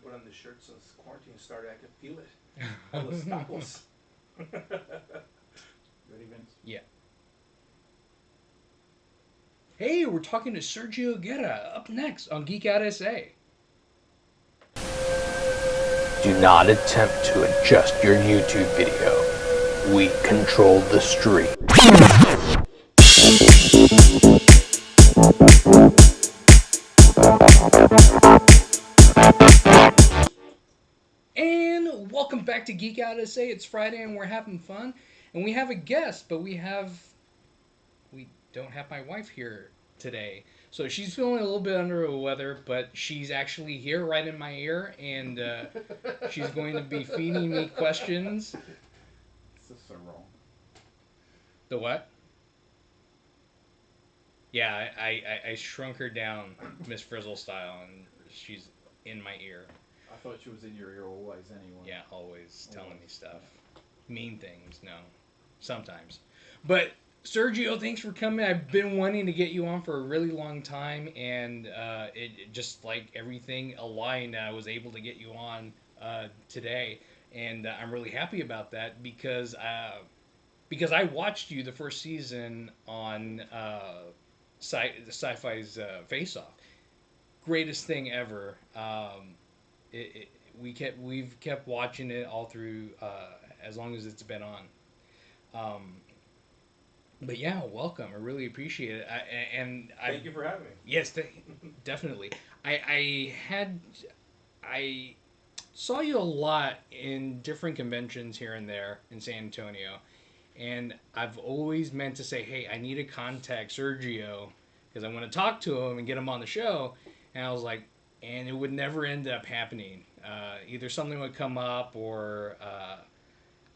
put on this shirt since quarantine started. I could feel it. All those tacos. Ready, Vince? Yeah. Hey, we're talking to Sergio Guerra up next on Geek Out SA. Do not attempt to adjust your YouTube video. We control the stream. And welcome back to Geek Out SA. It's Friday and we're having fun. And we have a guest, but we don't have my wife here today. So she's feeling a little bit under the weather, but she's actually here right in my ear, and she's going to be feeding me questions. This is so wrong. The what? Yeah, I shrunk her down, Miss Frizzle style, and she's in my ear. I thought she was in your ear always anyway. Yeah, always telling me stuff. Mean things, no. Sometimes. But Sergio, thanks for coming. I've been wanting to get you on for a really long time, and it just like everything aligned. I was able to get you on today, and I'm really happy about that because I watched you the first season on Syfy's Face Off. Greatest thing ever. We've kept watching it all through as long as it's been on. But yeah, welcome. I really appreciate it. Thank you for having me. Yes, definitely. I saw you a lot in different conventions here and there in San Antonio, and I've always meant to say, hey, I need to contact Sergio because I want to talk to him and get him on the show. And I was like, and it would never end up happening. Either something would come up or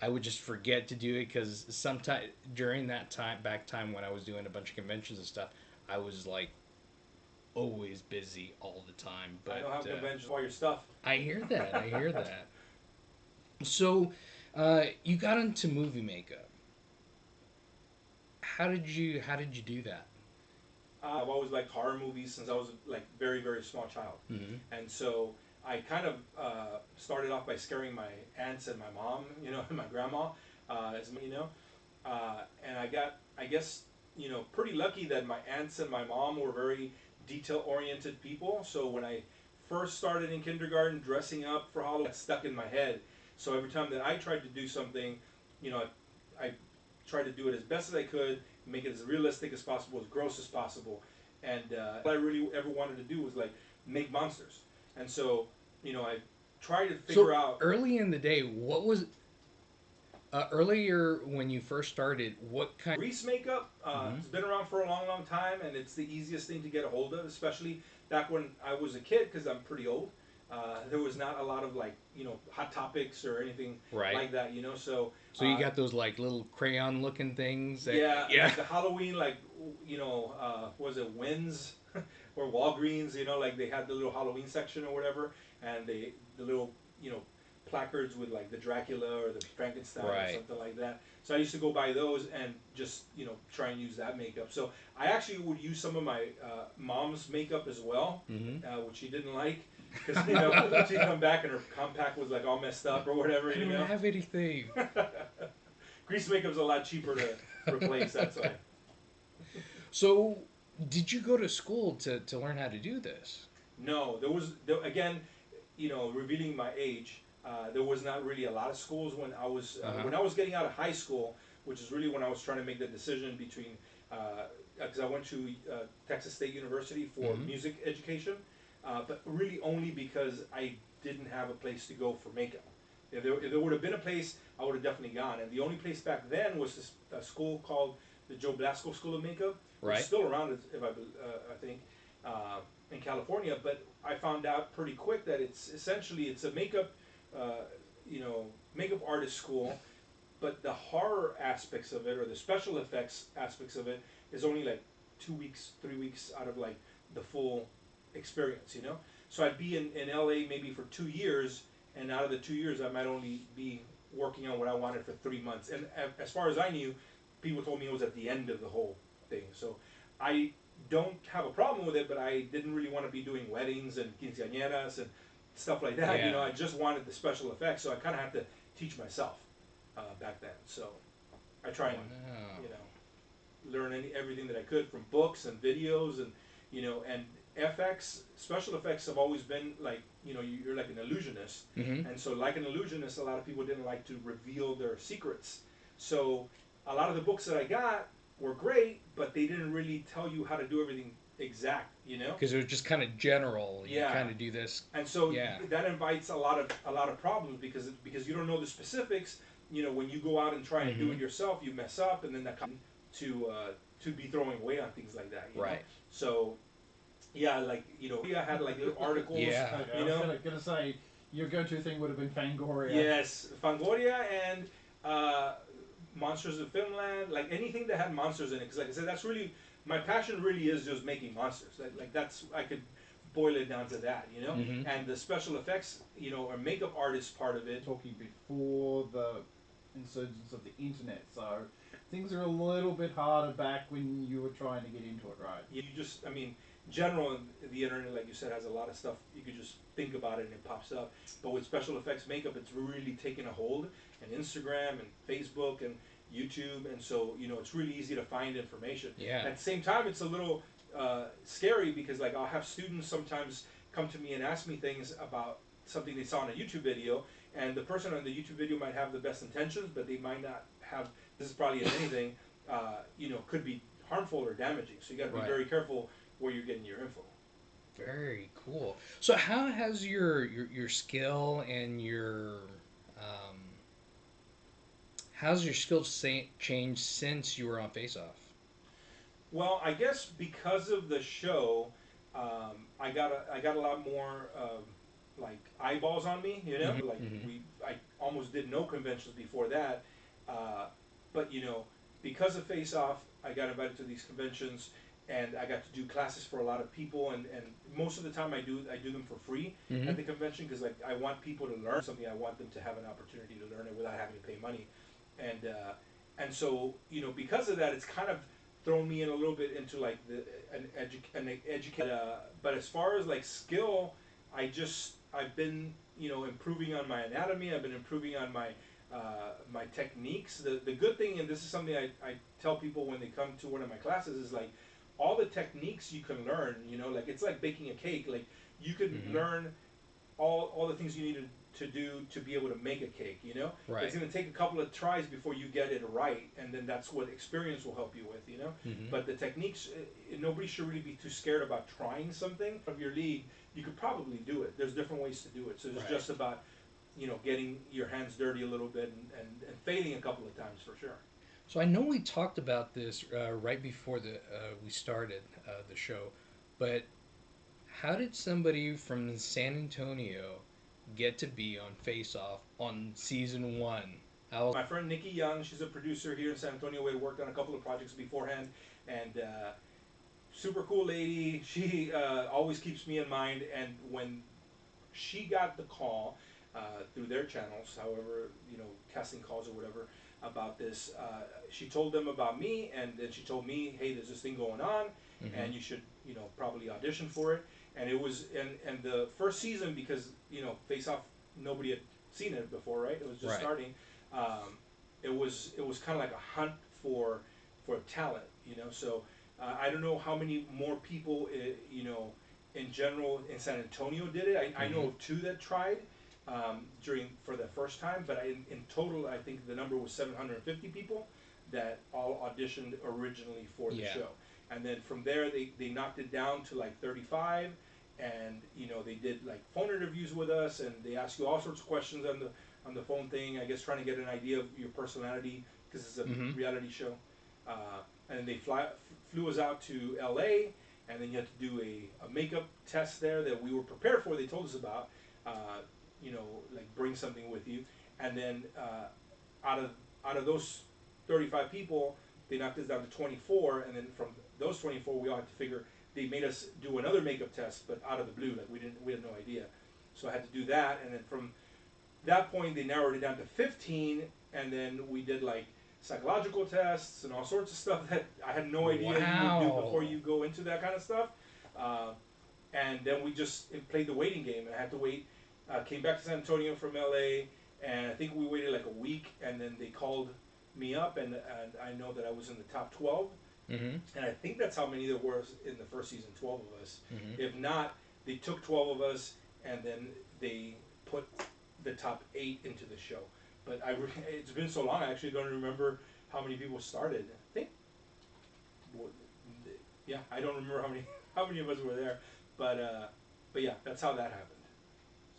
I would just forget to do it because sometime during that time when I was doing a bunch of conventions and stuff, I was like always busy all the time. But I don't have conventions for all your stuff. I hear that. So, you got into movie makeup. How did you do that? I've always liked horror movies since I was like very very small child, and so I kind of started off by scaring my aunts and my mom, and my grandma, and I got, I guess, pretty lucky that my aunts and my mom were very detail oriented people. So when I first started in kindergarten dressing up for Halloween, it stuck in my head. So every time that I tried to do something, I tried to do it as best as I could, make it as realistic as possible, as gross as possible. And what I really ever wanted to do was like make monsters. And so, I tried to figure out. Early in the day, what was earlier when you first started? What kind? Grease makeup. It's been around for a long, long time, and it's the easiest thing to get a hold of, especially back when I was a kid, because I'm pretty old. There was not a lot of like Hot Topics or anything like that. So you got those like little crayon looking things. Yeah. Like the Halloween, like was it Wynn's or Walgreens? Like they had the little Halloween section or whatever, and the little placards with like the Dracula or the Frankenstein or something like that. So I used to go buy those and just try and use that makeup. So I actually would use some of my mom's makeup as well, which she didn't like. Because she'd come back and her compact was like all messed up or whatever. I don't have anything. Grease makeup's a lot cheaper to replace. That's why. So, did you go to school to learn how to do this? No, again, revealing my age. There was not really a lot of schools when I was getting out of high school, which is really when I was trying to make the decision between because I went to Texas State University for music education. But really only because I didn't have a place to go for makeup. If there would have been a place, I would have definitely gone. And the only place back then was this school called the Joe Blasco School of Makeup. It's still around, if I think, in California. But I found out pretty quick that it's a makeup, makeup artist school. But the horror aspects of it, or the special effects aspects of it, is only like 2 weeks, 3 weeks out of like the full experience. So I'd be in LA maybe for 2 years, and out of the 2 years I might only be working on what I wanted for 3 months. And as far as I knew, people told me it was at the end of the whole thing. So I don't have a problem with it, but I didn't really want to be doing weddings and quinceañeras and stuff like that. Yeah. You know, I just wanted the special effects, so I kind of had to teach myself back then. So I try and you know learn everything that I could from books and videos, and you know, and FX special effects have always been like, you know, you're like an illusionist, and so like an illusionist, a lot of people didn't like to reveal their secrets. So a lot of the books that I got were great, but they didn't really tell you how to do everything exact, you know, because it was just kind of general. You Yeah. kind of do this. and so Yeah. that invites a lot of problems because you don't know the specifics. You know, when you go out and try and do it yourself, you mess up, and then that comes to be throwing away on things like that. You know? Right. So yeah, like, you know, I had like little articles. Yeah. Okay, You I know. was gonna say your go-to thing would have been Fangoria. Yes, Fangoria and Monsters of Finland, like anything that had monsters in it. Because like I said, that's really my passion. Really is just making monsters. Like that's, I could boil it down to that, you know. And the special effects, you know, or makeup artist part of it. Talking before the insurgence of the internet, so things are a little bit harder back when you were trying to get into it, right? You just, I mean, general, the internet, like you said, has a lot of stuff. You could just think about it and it pops up. But with special effects makeup, it's really taken a hold. And Instagram and Facebook and YouTube, and so, you know, it's really easy to find information. Yeah. At the same time, it's a little scary because like I'll have students sometimes come to me and ask me things about something they saw in a YouTube video, and the person on the YouTube video might have the best intentions, but they might not have. This is probably in anything, you know, could be harmful or damaging. So you got to be Right. very careful where you're getting your info. Very cool. So how has your skill and your how's your skill changed since you were on Face Off? Well, I guess because of the show, I got a lot more like eyeballs on me. You know, like I almost did no conventions before that, but you know, because of Face Off, I got invited to these conventions, and I got to do classes for a lot of people, and most of the time I do them for free at the convention, because like I want people to learn something. I want them to have an opportunity to learn it without having to pay money, and so, you know, because of that, it's kind of thrown me in a little bit into like an educated. But as far as like skill, I've been, you know, improving on my anatomy. I've been improving on my my techniques. The good thing, and this is something I tell people when they come to one of my classes, is like all the techniques you can learn. You know, like it's like baking a cake. Like you can learn all the things you need to do to be able to make a cake. You know, Right. it's going to take a couple of tries before you get it right, and then that's what experience will help you with. You know, but the techniques, nobody should really be too scared about trying something of your league. You could probably do it. There's different ways to do it. So it's Right. just about, you know, getting your hands dirty a little bit and failing a couple of times for sure. So I know we talked about this right before we started the show, but how did somebody from San Antonio get to be on Face Off on season 1? My friend Nikki Young, she's a producer here in San Antonio. We had worked on a couple of projects beforehand, and super cool lady. She always keeps me in mind, and when she got the call through their channels, however, you know, casting calls or whatever, about this, she told them about me, and then she told me, hey, there's this thing going on, and you should, you know, probably audition for it. And it was, and the first season, because, you know, Face Off, nobody had seen it before, right? It was just Right. starting. It was kind of like a hunt for talent, you know. So I don't know how many more people, you know, in general in San Antonio did it. I know of 2 that tried for the first time, but in total, I think the number was 750 people that all auditioned originally for the show. And then from there, they knocked it down to like 35, and you know, they did like phone interviews with us, and they ask you all sorts of questions on the phone thing. I guess trying to get an idea of your personality, because it's a reality show. And then they flew us out to LA, and then you had to do a makeup test there that we were prepared for. They told us about, you know, like bring something with you, and then out of those 35 people, they knocked us down to 24, and then from those 24, we all had to figure. They made us do another makeup test, but out of the blue, like we had no idea. So I had to do that, and then from that point, they narrowed it down to 15, and then we did like psychological tests and all sorts of stuff that I had no idea you would do before you go into that kind of stuff. And then we just played the waiting game, and I had to wait, came back to San Antonio from LA, and I think we waited like a week, and then they called me up, and I know that I was in the top 12, Mm-hmm. and I think that's how many there were in the first season, 12 of us. Mm-hmm. If not, they took 12 of us, and then they put the top 8 into the show. But it's been so long, I actually don't remember how many people started. I think, yeah, I don't remember how many of us were there, but yeah, that's how that happened.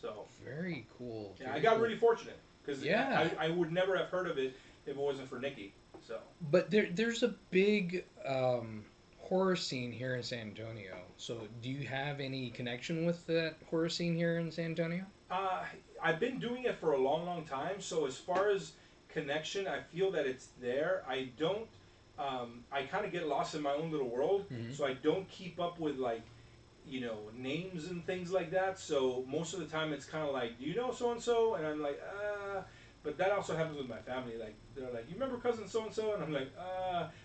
So Very cool. yeah, Very I got cool. really fortunate because Yeah. I would never have heard of it if it wasn't for Nikki. So But there's a big horror scene here in San Antonio. So do you have any connection with that horror scene here in San Antonio? uh, I've been doing it for a long, long time. So as far as connection, I feel that it's there. I don't. I kind of get lost in my own little world, Mhm. so I don't keep up with like, names and things like that. So most of the time, it's kind of like, do you know so and so? And I'm like, But that also happens with my family. Like they're like, you remember cousin so and so? And I'm like,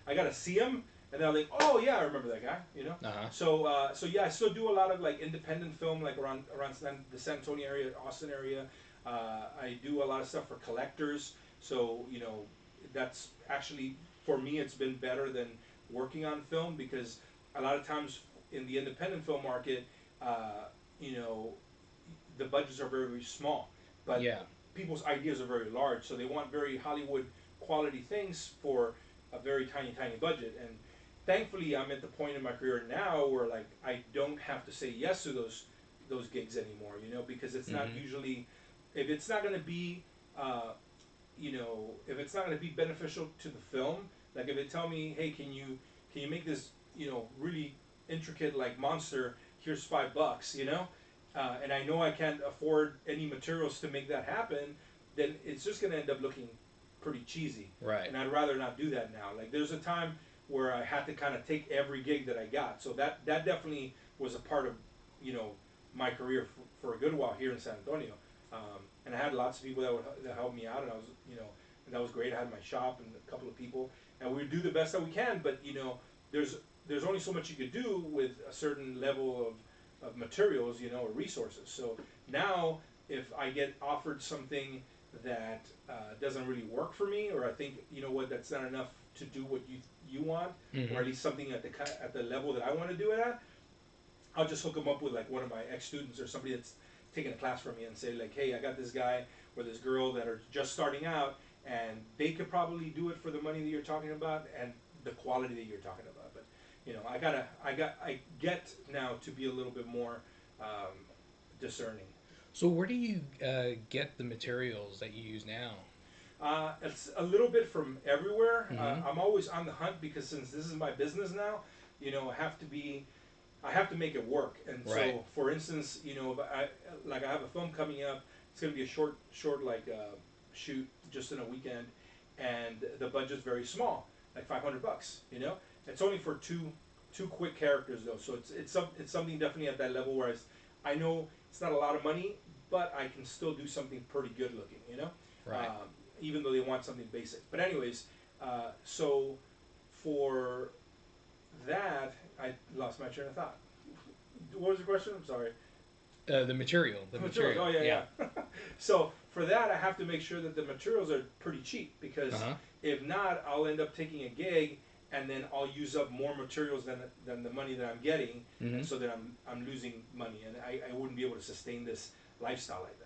I gotta see him. And they're like, oh yeah, I remember that guy. Uh-huh. So yeah, I still do a lot of like independent film, like around the San Antonio area, Austin area. I do a lot of stuff for collectors. So that's actually for me, it's been better than working on film because a lot of times in the independent film market, you know, the budgets are very, very small, but Yeah. people's ideas are very large. So they want very Hollywood quality things for a very tiny, tiny budget. And thankfully, I'm at the point in my career now where like I don't have to say yes to those gigs anymore. Because it's not Mhm. usually if it's not going to be if it's not going to be beneficial to the film, like if they tell me, hey, can you make this really intricate like monster? Here's $5, and I know I can't afford any materials to make that happen, then it's just going to end up looking pretty cheesy. Right. And I'd rather not do that now. Like there's a time where I had to kind of take every gig that I got, so that definitely was a part of my career for a good while here in San Antonio. And I had lots of people that helped me out, and I was and that was great. I had my shop and a couple of people, and we would do the best that we can. But there's only so much you could do with a certain level of materials, or resources. So now, if I get offered something that doesn't really work for me, or I think that's not enough to do what you want, Mhm. or at least something at the level that I want to do it at, I'll just hook them up with like one of my ex-students or somebody that's taking a class from me and say like, hey, I got this guy or this girl that are just starting out, and they could probably do it for the money that you're talking about and the quality that you're talking about. But I get now to be a little bit more discerning. So where do you get the materials that you use now? It's a little bit from everywhere. Mhm. I'm always on the hunt because since this is my business now, I have to make it work. And Right. so, for instance, I have a film coming up. It's going to be a short shoot just in a weekend, and the budget's very small, like $500. It's only for two quick characters though, so it's something definitely at that level where I know it's not a lot of money, but I can still do something pretty good looking. Right. Even though they want something basic. But anyways, so for that, I lost my train of thought. What was the question? I'm sorry. The material. The material. Oh yeah. So for that, I have to make sure that the materials are pretty cheap because Uh-huh. if not, I'll end up taking a gig and then I'll use up more materials than the money that I'm getting, Mhm. and so then I'm losing money, and I wouldn't be able to sustain this lifestyle like that.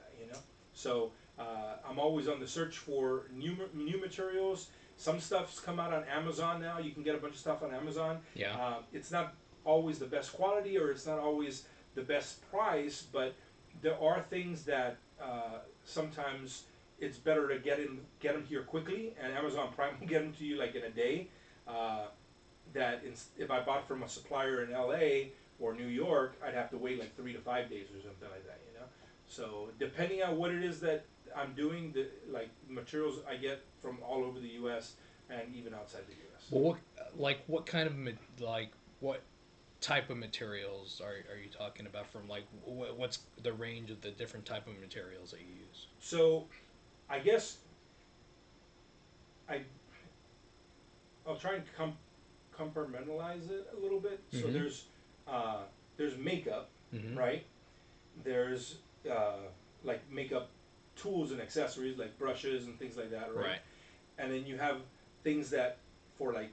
So I'm always on the search for new materials. Some stuff's come out on Amazon now. You can get a bunch of stuff on Amazon. Yeah. It's not always the best quality or it's not always the best price, but there are things that sometimes it's better to get them here quickly, and Amazon Prime will get them to you like in a day. If I bought from a supplier in LA or New York, I'd have to wait like 3 to 5 days or something like that. So depending on what it is that I'm doing, the like materials I get from all over the U.S. and even outside the U.S. Well, what kind of what type of materials are you talking about? From like what's the range of the different type of materials that you use? So I guess I'll try and compartmentalize it a little bit. So Mhm. there's makeup, Mhm. right? There's like makeup tools and accessories like brushes and things like that, right? Right. And then you have things that for like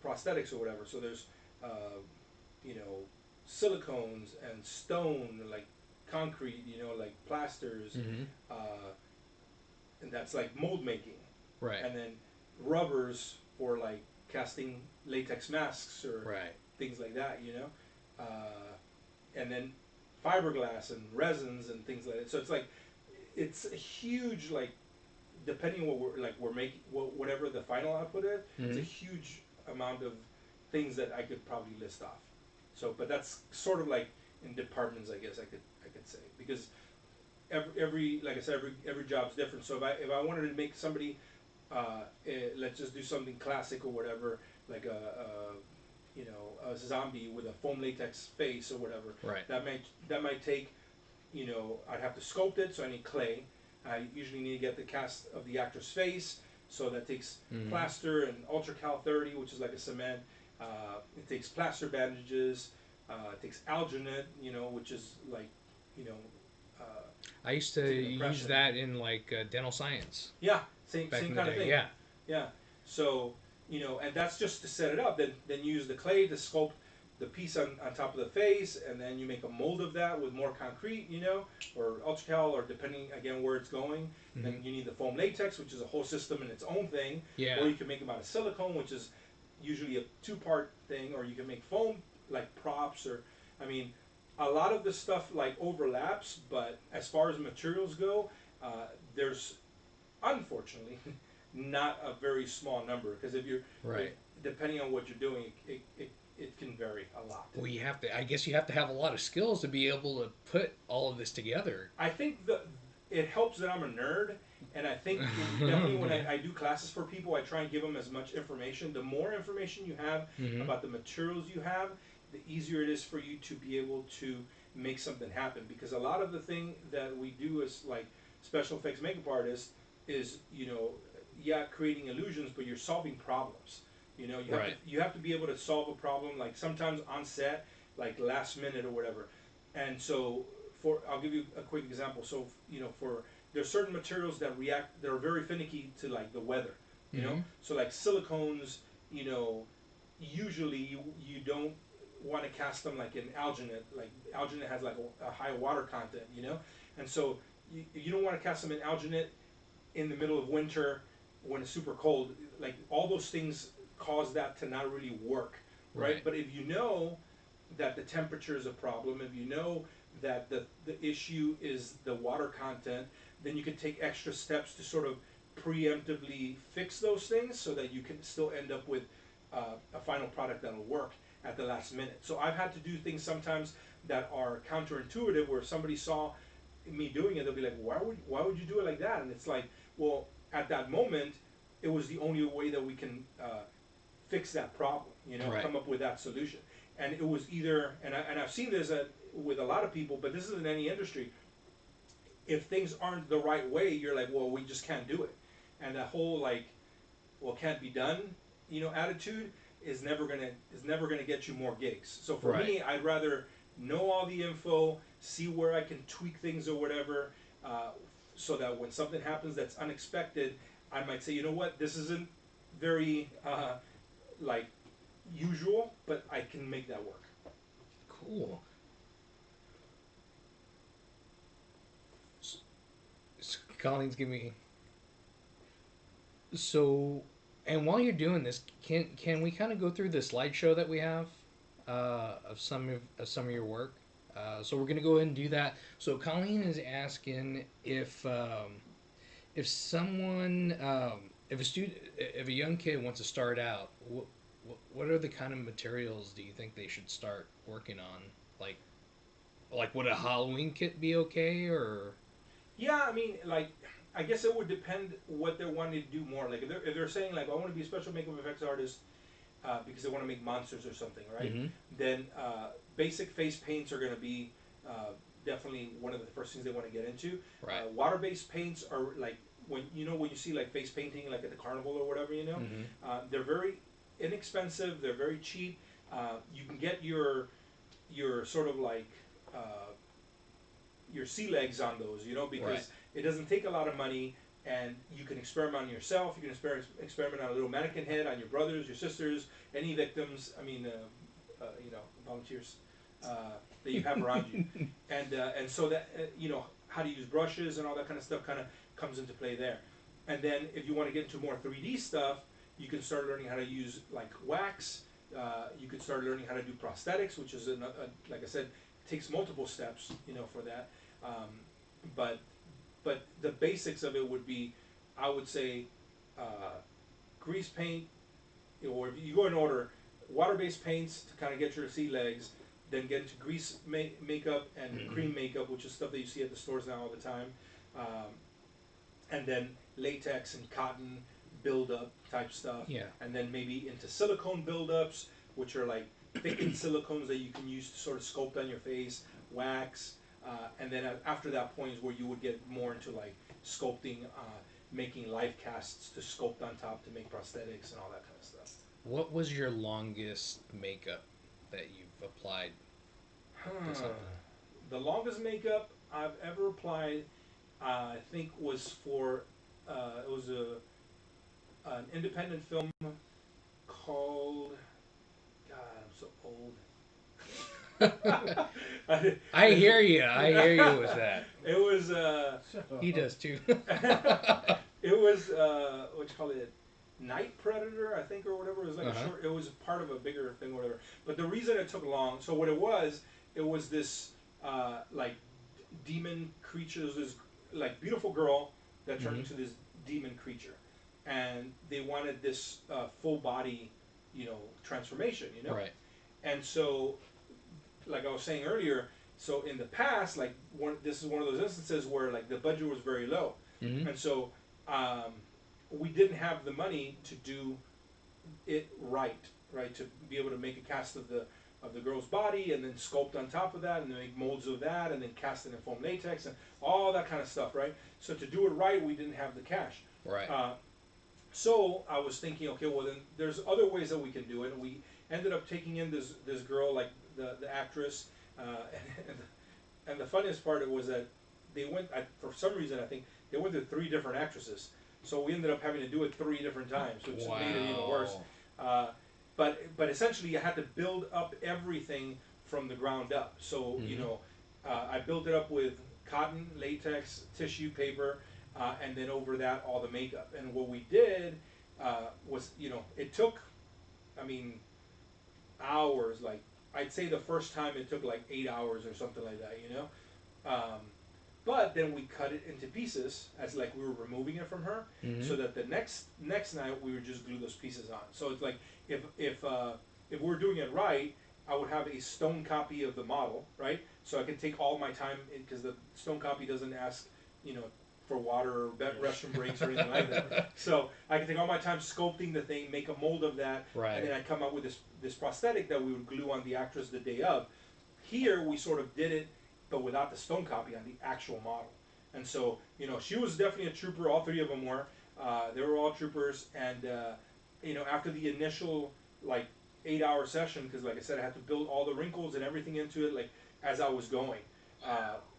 prosthetics or whatever. So there's you know, silicones and stone, like concrete, you know, like plasters, Mm-hmm. and that's like mold making. Right. And then rubbers for like casting latex masks or Right. things like that, you know. And then fiberglass and resins and things like that. So it's like it's a huge, like, depending on what we're making, whatever the final output is, it's a huge amount of things that I could probably list off. So, but that's sort of like in departments, I guess I could say, because every like I said, every job's different. So if I wanted to make somebody, let's just do something classic or whatever, like you know, a zombie with a foam latex face or whatever. Right. That might take, you know, I'd have to sculpt it, so I need clay. I usually need to get the cast of the actor's face, so that takes plaster and Ultra Cal 30, which is like a cement. It takes plaster bandages. It takes alginate, you know, which is like, you know. I used to use that in like dental science. Yeah, same Back in the kind of day, thing. yeah. Yeah. So, you know, and that's just to set it up. Then you use the clay to sculpt the piece on top of the face, and then you make a mold of that with more concrete, you know, or ultracal, or depending again where it's going. Then you need the foam latex, which is a whole system in its own thing. Yeah. Or you can make them out of silicone, which is usually a two-part thing, or you can make foam like props, or I mean, a lot of the stuff like overlaps, but as far as materials go, there's unfortunately not a very small number, because if you're Right. depending on what you're doing, it can vary a lot. Well, I guess you have to have a lot of skills to be able to put all of this together. I think it helps that I'm a nerd, and I think definitely when I do classes for people, I try and give them as much information. The more information you have about the materials you have, the easier it is for you to be able to make something happen. Because a lot of the thing that we do as like special effects makeup artists is, you know, creating illusions, but you're solving problems. You know, you have to be able to solve a problem, like sometimes on set, like last minute or whatever. And so I'll give you a quick example. So, you know, there's certain materials that are very finicky to like the weather, you know? So like silicones, you know, usually you don't want to cast them like in alginate. Like alginate has like a high water content, you know? And so you don't want to cast them in alginate in the middle of winter when it's super cold. Like all those things cause that to not really work, right? But if you know that the temperature is a problem, if you know that the issue is the water content, then you can take extra steps to sort of preemptively fix those things so that you can still end up with a final product that'll work at the last minute. So I've had to do things sometimes that are counterintuitive, where if somebody saw me doing it, they'll be like, why would you do it like that? And it's like, well, at that moment, it was the only way that we can fix that problem, you know, come up with that solution. And it was either, and I've seen this with a lot of people, but this is in any industry. If things aren't the right way, you're like, well, we just can't do it. And that whole like, well, can't be done, you know, attitude is never gonna get you more gigs. So for me, I'd rather know all the info, see where I can tweak things or whatever, so that when something happens that's unexpected, I might say, you know what, this isn't very like usual, but I can make that work. Cool. Colleen's giving me. So, and while you're doing this, can we kind of go through the slideshow that we have of some of your work? So we're gonna go ahead and do that. So Colleen is asking if someone if a young kid wants to start out, what are the kind of materials do you think they should start working on? Like would a Halloween kit be okay, or? Yeah, I mean, like, I guess it would depend what they're wanting to do more. Like, if they're saying, like, I want to be a special makeup effects artist because they want to make monsters or something, right? Then basic face paints are going to be definitely one of the first things they want to get into. Water-based paints are, like, when you see, like, face painting, like, at the carnival or whatever, you know? They're very inexpensive. They're very cheap. You can get your sort of, like... your sea legs on those, because Right. it doesn't take a lot of money, and you can experiment on yourself. You can experiment on a little mannequin head, on your brothers, your sisters, any victims. I mean, volunteers that you have around you, and so that how to use brushes and all that kind of stuff kind of comes into play there. And then if you want to get into more 3D stuff, you can start learning how to use like wax. You could start learning how to do prosthetics, which is like I said, takes multiple steps, for that. But the basics of it would be, I would say, grease paint, or if you go in order, water-based paints to kind of get your sea legs, then get into grease makeup and cream makeup, which is stuff that you see at the stores now all the time, and then latex and cotton build-up type stuff, and then maybe into silicone build-ups, which are like thickened silicones that you can use to sort of sculpt on your face, wax, and then after that point is where you would get more into like sculpting, making life casts to sculpt on top to make prosthetics and all that kind of stuff. What was your longest makeup that you've applied to something? The longest makeup I've ever applied, I think, was for it was an independent film called, God, I'm so old. I hear you. I hear you with that. It was He does too. it was what you call it, Night Predator, I think, or whatever. It was like a short. It was part of a bigger thing, or whatever. But the reason it took long, so what it was this like demon creature, this like beautiful girl that turned into this demon creature, and they wanted this full body, transformation, Right. And so, like I was saying earlier, so in the past, like this is one of those instances where like the budget was very low, and so we didn't have the money to do it right, to be able to make a cast of the girl's body and then sculpt on top of that and then make molds of that and then cast it in foam latex and all that kind of stuff, right? So to do it right, we didn't have the cash. Right. So I was thinking, okay, well then there's other ways that we can do it, and we ended up taking in this girl, like the actress, and the funniest part was that they went, for some reason I think they went to 3 different actresses, so we ended up having to do it 3 different times, which made it even worse. But essentially you had to build up everything from the ground up. So I built it up with cotton, latex, tissue, paper, and then over that all the makeup. And what we did was, it took, hours. Like I'd say the first time it took like 8 hours or something like that, but then we cut it into pieces as like we were removing it from her, so that the next night we would just glue those pieces on. So it's like if we're doing it right, I would have a stone copy of the model, right? So I can take all my time, because the stone copy doesn't ask, for water or restroom breaks or anything like that. So I can take all my time sculpting the thing, make a mold of that, Right. and then I'd come up with this prosthetic that we would glue on the actress the day of. Here we sort of did it, but without the stone copy, on the actual model. And so, she was definitely a trooper. All 3 of them were. They were all troopers. And, after the initial, like, 8-hour session, because, like I said, I had to build all the wrinkles and everything into it, like, as I was going.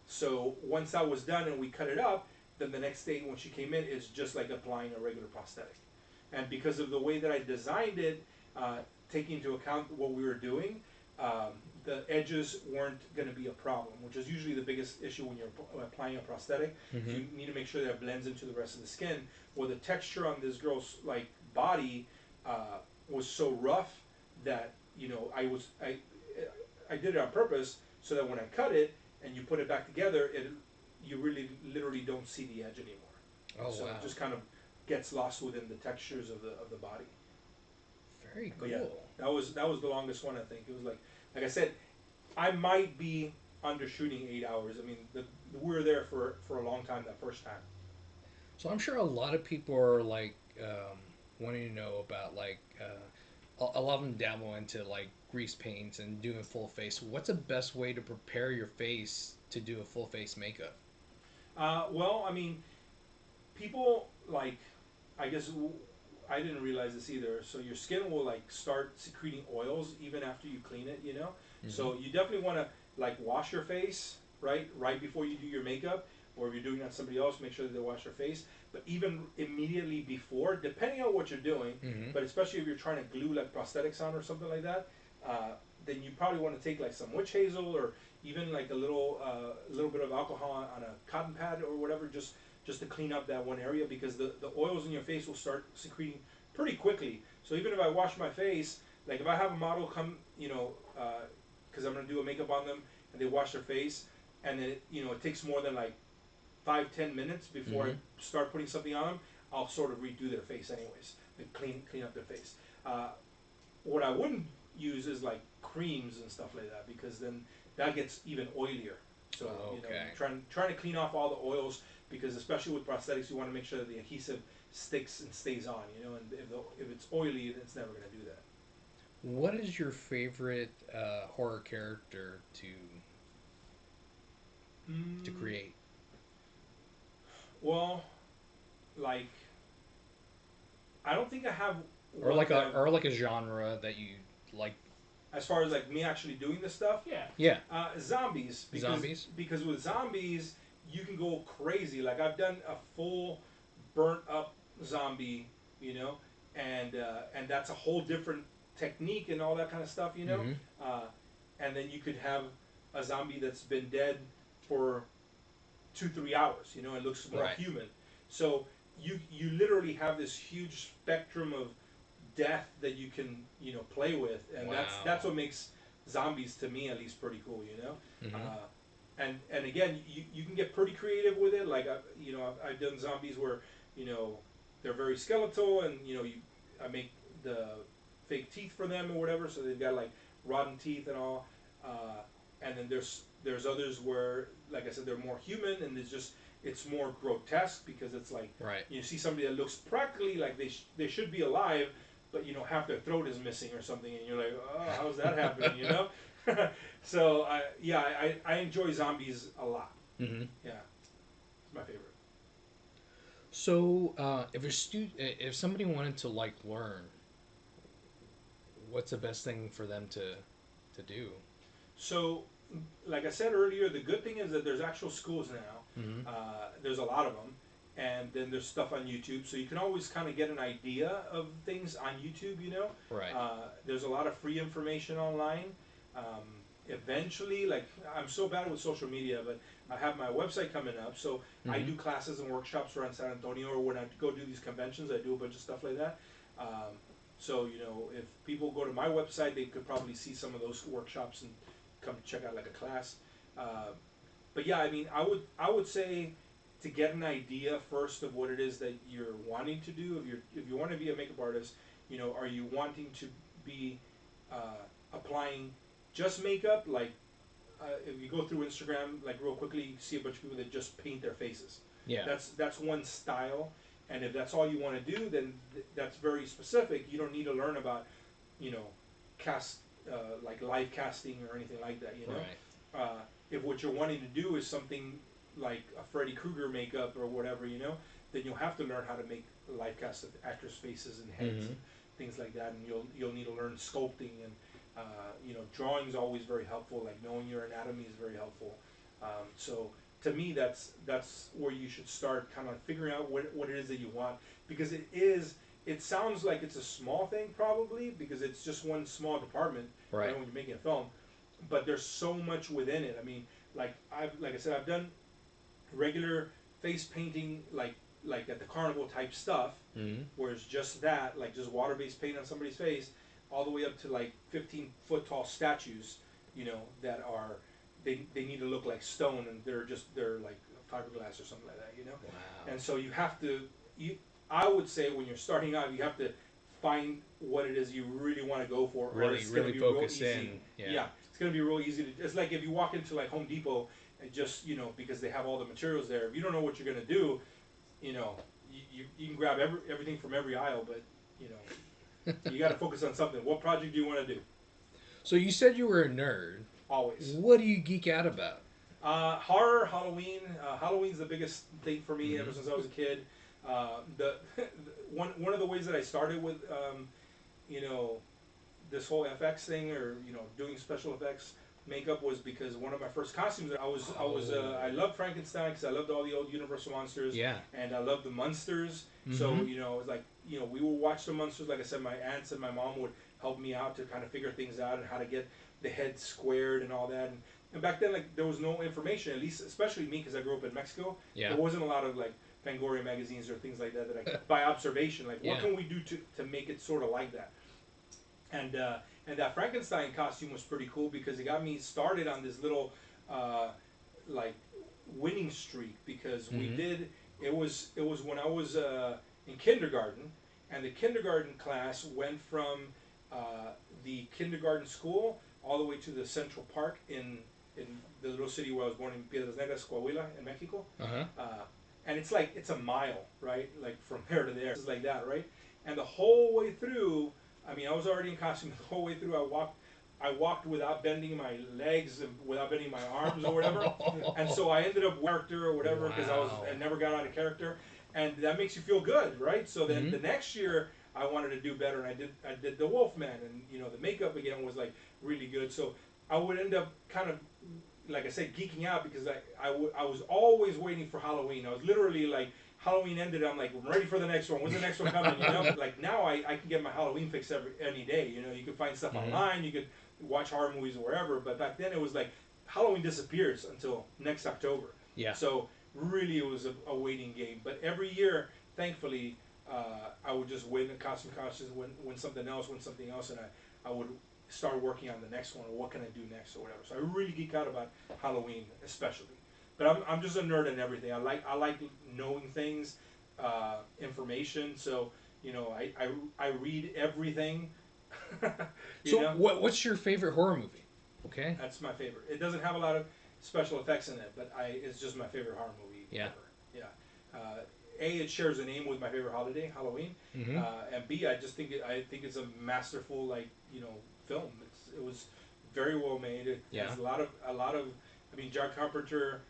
So once that was done and we cut it up, then the next day when she came in, it's just like applying a regular prosthetic. And because of the way that I designed it, taking into account what we were doing, the edges weren't going to be a problem, which is usually the biggest issue when you're applying a prosthetic. You need to make sure that it blends into the rest of the skin. Well, the texture on this girl's like body was so rough that I did it on purpose, so that when I cut it and you put it back together, you really literally don't see the edge anymore. Oh, so wow. it just kind of gets lost within the textures of the body. Very cool. But yeah, that was the longest one. I think it was like I said, I might be undershooting 8 hours. I mean, we were there for a long time that first time. So I'm sure a lot of people are like wanting to know about like a lot of them dabble into like grease paints and doing full face. What's the best way to prepare your face to do a full face makeup? Well, I mean, people like, I guess I didn't realize this either. So your skin will like start secreting oils even after you clean it, So you definitely want to like wash your face right before you do your makeup, or if you're doing it on somebody else, make sure that they wash their face. But even immediately before, depending on what you're doing, but especially if you're trying to glue like prosthetics on or something like that, then you probably want to take like some witch hazel or even like a little bit of alcohol on a cotton pad or whatever, just to clean up that one area, because the oils in your face will start secreting pretty quickly. So even if I wash my face, like if I have a model come, because I'm gonna do a makeup on them, and they wash their face, and then it takes more than like 5-10 minutes before I start putting something on them, I'll sort of redo their face anyways, like clean up their face. What I wouldn't use is like creams and stuff like that, because then that gets even oilier. So trying to clean off all the oils, because especially with prosthetics, you want to make sure that the adhesive sticks and stays on. And if it's oily, then it's never going to do that. What is your favorite horror character to create? Well, like, I don't think I have. Or like a genre that you like. As far as like me actually doing this stuff. Yeah. Zombies. Because with zombies, you can go crazy. Like I've done a full burnt up zombie, and that's a whole different technique and all that kind of stuff, and then you could have a zombie that's been dead for 2-3 hours, and looks more human. So you literally have this huge spectrum of death that you can play with, and that's what makes zombies, to me at least, pretty cool. And again, you can get pretty creative with it. Like I've done zombies where they're very skeletal, and I make the fake teeth for them or whatever, so they've got like rotten teeth and all. And then there's others where, like I said, they're more human, and it's more grotesque, because it's like you see somebody that looks practically like they should be alive, but half their throat is missing or something, and you're like, oh, how's that happening? So I enjoy zombies a lot. Yeah, it's my favorite. So if somebody wanted to like learn, what's the best thing for them to do? So, like I said earlier, the good thing is that there's actual schools now. There's a lot of them, and then there's stuff on YouTube, so you can always kind of get an idea of things on YouTube. There's a lot of free information online. Eventually, like, I'm so bad with social media, but I have my website coming up, so I do classes and workshops around San Antonio, or when I go do these conventions, I do a bunch of stuff like that. So if people go to my website, they could probably see some of those workshops and come check out like a class. But yeah, I mean, I would say to get an idea first of what it is that you're wanting to do. If you want to be a makeup artist, are you wanting to be applying just makeup? Like if you go through Instagram, like real quickly, you see a bunch of people that just paint their faces. Yeah. That's one style. And if that's all you want to do, then that's very specific. You don't need to learn about, like live casting or anything like that. If what you're wanting to do is something like a Freddy Krueger makeup or whatever, then you'll have to learn how to make live cast actors' faces and heads and things like that. And you'll need to learn sculpting, and drawing is always very helpful. Like knowing your anatomy is very helpful. So to me, that's where you should start, kind of figuring out what it is that you want, because it sounds like it's a small thing probably, because it's just one small department when you're making a film, but there's so much within it. I mean, like I said, I've done regular face painting, like at the carnival type stuff, where it's just that, like just water-based paint on somebody's face, all the way up to like 15-foot tall statues, that are they need to look like stone, and they're like fiberglass or something like that, Wow. And so you have to, I would say when you're starting out, you have to find what it is you really want to go for. Really focus in. Yeah, it's gonna be real easy to. It's like if you walk into like Home Depot and just because they have all the materials there. If you don't know what you're gonna do, you can grab everything from every aisle, but you got to focus on something. What project do you want to do? So you said you were a nerd. Always. What do you geek out about? Horror, Halloween. Halloween's the biggest thing for me ever since I was a kid. One of the ways that I started with this whole FX thing, or doing special effects, makeup was because one of my first costumes. I loved Frankenstein because I loved all the old Universal monsters. Yeah. And I loved the Munsters. Mm-hmm. So it was like we would watch the Munsters. Like I said, my aunts and my mom would help me out to kind of figure things out and how to get the head squared and all that. And back then, like there was no information. At least, especially me, because I grew up in Mexico. Yeah. There wasn't a lot of like Fangoria magazines or things like that I could by observation. Like what can we do to make it sort of like that? And that Frankenstein costume was pretty cool because it got me started on this little like winning streak because we did it was when I was in kindergarten, and the kindergarten class went from the kindergarten school all the way to the Central Park in the little city where I was born in Piedras Negras, Coahuila, in Mexico. And it's a mile, right? Like from there to there, it's like that, right? And the whole way through, I mean, I was already in costume the whole way through. I walked without bending my legs and without bending my arms or whatever. And so I ended up character or whatever because I never got out of character. And that makes you feel good, right? So then the next year I wanted to do better, and I did the Wolfman, and the makeup again was like really good. So I would end up kind of, like I said, geeking out because I was always waiting for Halloween. I was literally like, Halloween ended, I'm like, I'm ready for the next one. When's the next one coming? Like now I can get my Halloween fix any day. You can find stuff online. You could watch horror movies or wherever. But back then it was like Halloween disappears until next October. Yeah. So really it was a waiting game. But every year, thankfully, I would just win a costume contest, win something else, and I would start working on the next one, or what can I do next or whatever. So I really geek out about Halloween especially. But I'm just a nerd in everything. I like knowing things, information. So I read everything. What's your favorite horror movie? Okay. That's my favorite. It doesn't have a lot of special effects in it, but it's just my favorite horror movie ever. Yeah. It shares a name with my favorite holiday, Halloween, and B, I think it's a masterful film. It was very well made. It has a lot of. I mean, John Carpenter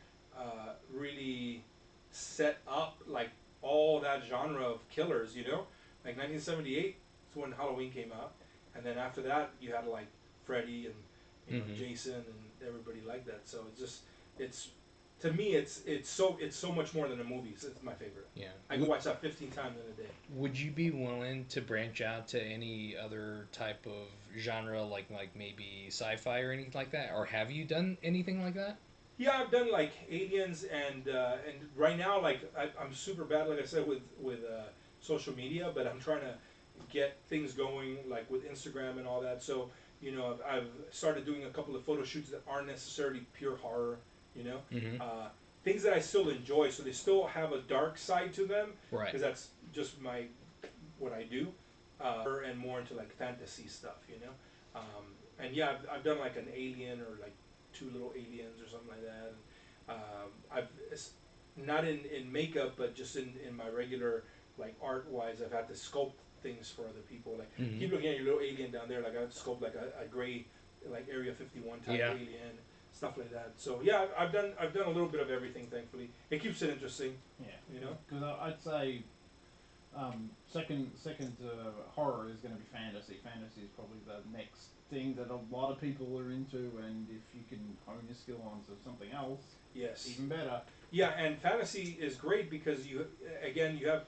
really set up like all that genre of killers. Like 1978 is when Halloween came out, and then after that you had like Freddy and Jason and everybody like that. So it's to me it's so much more than a movie. It's my favorite. Yeah, I can watch that 15 times in a day. Would you be willing to branch out to any other type of genre, like maybe sci-fi or anything like that, or have you done anything like that? Yeah, I've done like Aliens, and right now like I'm super bad, like I said, with social media, but I'm trying to get things going like with Instagram and all that. So I've started doing a couple of photo shoots that aren't necessarily pure horror. Things that I still enjoy, so they still have a dark side to them, right? Because that's just what I do, and more into like fantasy stuff, and yeah, I've done like an alien or like 2 little aliens or something like that. And, I've not in makeup, but just in my regular like art wise, I've had to sculpt things for other people. Like keep looking at your little alien down there. Like I've sculpted like a gray like Area 51 type alien. Stuff like that. So yeah, I've done a little bit of everything. Thankfully, it keeps it interesting. Yeah, because I'd say second horror is going to be fantasy. Fantasy is probably the next thing that a lot of people are into, and if you can hone your skill onto something else, yes, even better. Yeah, and fantasy is great because you have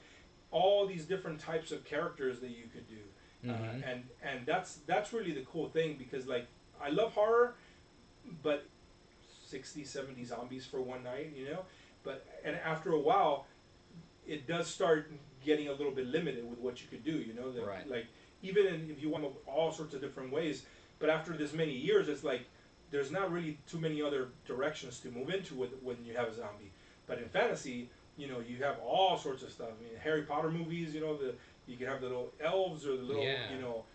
all these different types of characters that you could do, and that's really the cool thing because like I love horror, but 60, 70 zombies for one night, but after a while it does start getting a little bit limited with what you could do, right. Like even if you want all sorts of different ways, but after this many years it's like there's not really too many other directions to move into when you have a zombie. But in fantasy, you have all sorts of stuff. I mean, Harry Potter movies, you can have the little elves or the little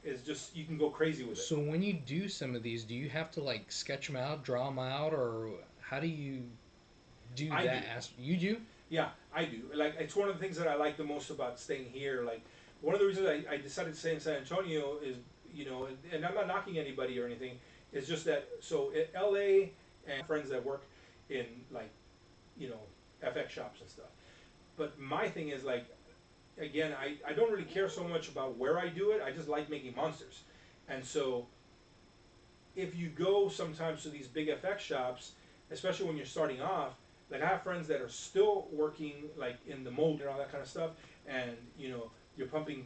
it's just you can go crazy with it. So when you do some of these, do you have to like sketch them out, draw them out, or how do you do that? You do? Yeah, I do. Like it's one of the things that I like the most about staying here. Like one of the reasons I decided to stay in San Antonio is and I'm not knocking anybody or anything. It's just that in LA and friends that work in like FX shops and stuff. But my thing is like. Again, I don't really care so much about where I do it. I just like making monsters. And so if you go sometimes to these big FX shops, especially when you're starting off, like I have friends that are still working like in the mold and all that kind of stuff, and you're pumping,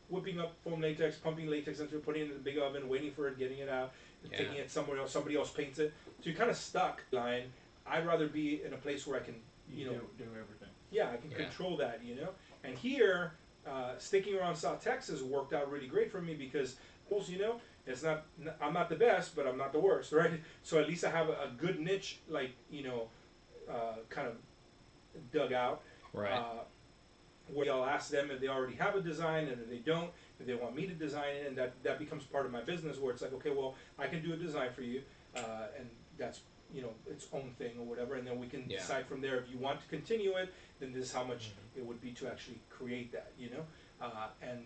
whipping up foam latex, pumping latex into it, putting it in the big oven, waiting for it, getting it out, taking it somewhere else, somebody else paints it, so you're kind of stuck. Line, I'd rather be in a place where I can, do everything. Yeah, I can control that, And here, sticking around South Texas worked out really great for me because, it's not. I'm not the best, but I'm not the worst, right? So at least I have a good niche, like kind of dug out. Right. Where I'll ask them if they already have a design, and if they don't, if they want me to design it, and that becomes part of my business. Where it's like, okay, well, I can do a design for you, and that's its own thing or whatever, and then we can decide from there. If you want to continue it, then this is how much it would be to actually create that, and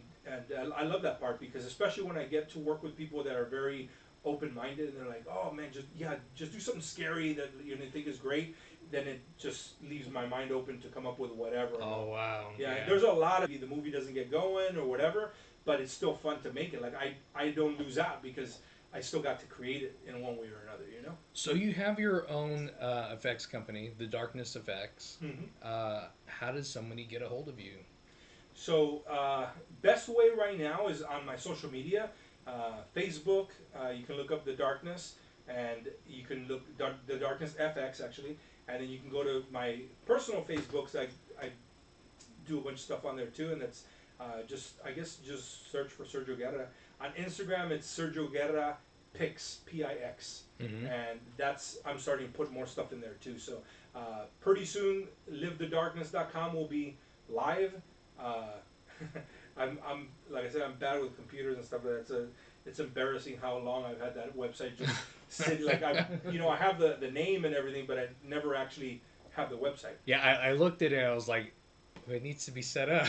I love that part because especially when I get to work with people that are very open-minded and they're like, oh man, just do something scary that you think is great, then it just leaves my mind open to come up with whatever. Oh wow. Yeah. There's a lot of the movie doesn't get going or whatever, but it's still fun to make it. Like I don't lose out because I still got to create it in one way or another, So you have your own effects company, The Darkness Effects. Mm-hmm. How does somebody get a hold of you? So best way right now is on my social media, Facebook. You can look up The Darkness, and you can look The Darkness FX actually, and then you can go to my personal Facebooks. I do a bunch of stuff on there too, and that's just search for Sergio Guerra. On Instagram, it's Sergio Guerra Pix, Pix, and I'm starting to put more stuff in there too. So pretty soon, livethedarkness.com will be live. I'm like I said, I'm bad with computers and stuff like that. It's embarrassing how long I've had that website just sitting. Like I have the name and everything, but I never actually have the website. Yeah, I looked at it and I was like, it needs to be set up.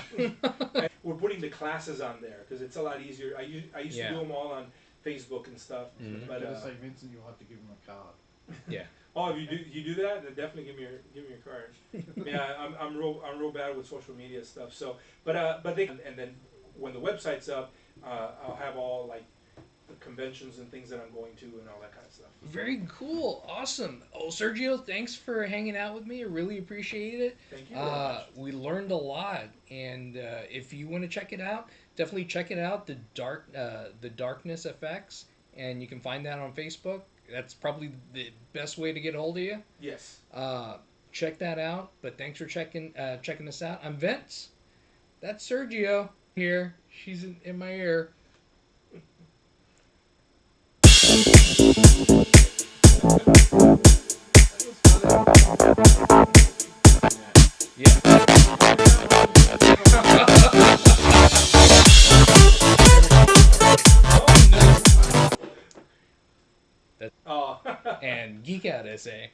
We're putting the classes on there because it's a lot easier. I used to do them all on Facebook and stuff. But say Vincent, you'll have to give him a card. Yeah. Oh, if you do that, then definitely give me your card. Yeah, I'm real bad with social media stuff. So, but and then when the website's up, I'll have all like the conventions and things that I'm going to and all that kind of stuff. Very cool, awesome. Oh, Sergio, thanks for hanging out with me. I really appreciate it. Thank you very much. We learned a lot, and if you want to check it out, definitely check it out. The Darkness Effects, and you can find that on Facebook. That's probably the best way to get a hold of you. Yes. Check that out. But thanks for checking us out. I'm Vince. That's Sergio here. She's in my ear. Yeah. Oh. And Geek Out essay.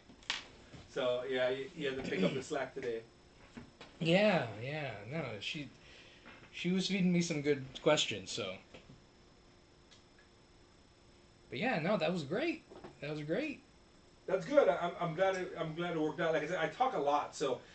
So yeah, you had to pick up the slack today. Yeah. No, she was feeding me some good questions. So. But yeah, no, that was great. That was great. That's good. I'm glad it worked out. Like I said, I talk a lot, so